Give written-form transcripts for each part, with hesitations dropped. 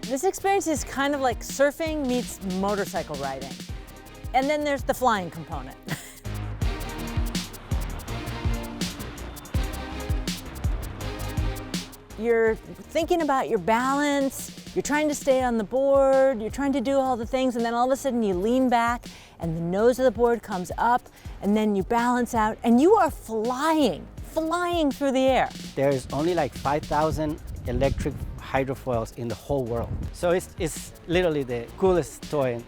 This experience is kind of like surfing meets motorcycle riding. And then there's the flying component. You're thinking about your balance, you're trying to stay on the board, you're trying to do all the things, and then all of a sudden you lean back and the nose of the board comes up, and then you balance out, and you are flying through the air. There's only like 5,000 electric hydrofoils in the whole world. So it's literally the coolest toy.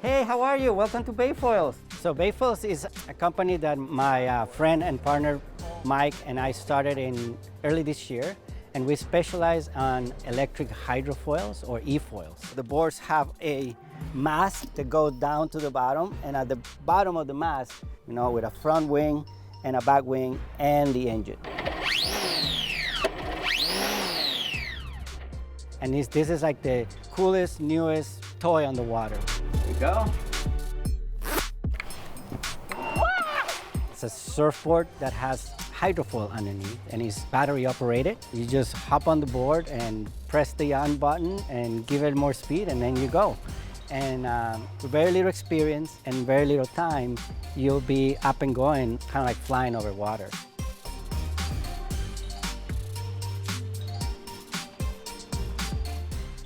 Hey, how are you? Welcome to Bayfoils. So Bayfoils is a company that my friend and partner Mike and I started in early this year, and we specialize on electric hydrofoils or eFoils. The boards have a mast that goes down to the bottom, and at the bottom of the mast, you know, with a front wing and a back wing and the engine. And this is like the coolest, newest toy on the water. Here we go. It's a surfboard that has hydrofoil underneath and is battery operated. You just hop on the board and press the on button and give it more speed, and then you go. And with very little experience and very little time, you'll be up and going, kind of like flying over water.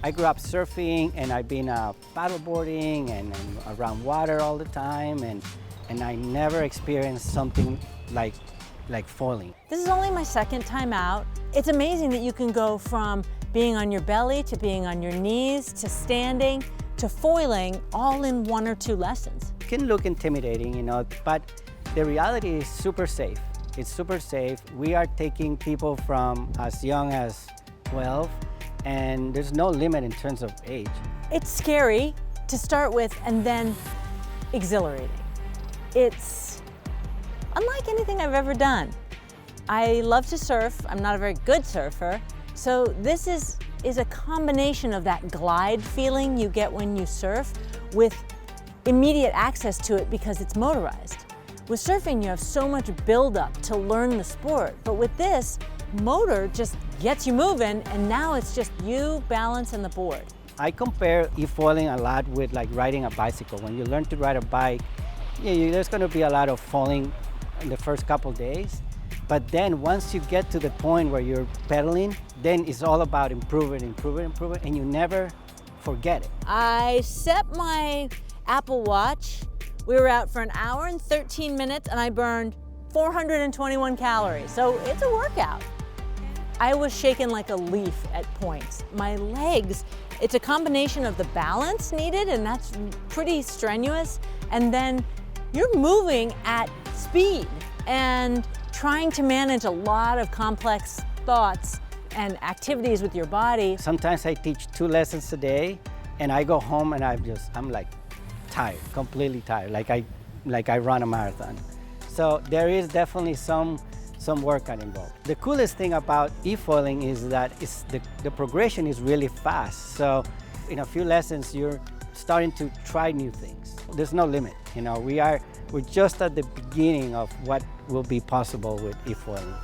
I grew up surfing, and I've been paddleboarding and around water all the time, and I never experienced something like foiling. This is only my second time out. It's amazing that you can go from being on your belly to being on your knees to standing to foiling all in 1 or 2 lessons. It can look intimidating, you know, but the reality is super safe. It's super safe. We are taking people from as young as 12, and there's no limit in terms of age. It's scary to start with, and then exhilarating. It's unlike anything I've ever done. I love to surf. I'm not a very good surfer. So this is a combination of that glide feeling you get when you surf with immediate access to it because it's motorized. With surfing, you have so much buildup to learn the sport. But with this, motor just gets you moving, and now it's just you, balance, and the board. I compare eFoiling a lot with like riding a bicycle. When you learn to ride a bike, there's going to be a lot of falling in the first couple days, but then once you get to the point where you're pedaling, then it's all about improving, and you never forget it. I set my Apple Watch. We were out for 1 hour and 13 minutes, and I burned 421 calories, so it's a workout. I was shaking like a leaf at points. My legs, it's a combination of the balance needed, and that's pretty strenuous, and then you're moving at speed and trying to manage a lot of complex thoughts and activities with your body. Sometimes I teach 2 lessons a day, and I go home and I'm like tired, completely tired, like I run a marathon. So there is definitely some workout involved. The coolest thing about eFoiling is that the progression is really fast. So in a few lessons, you're starting to try new things. There's no limit. You know, we're just at the beginning of what will be possible with eFoiling.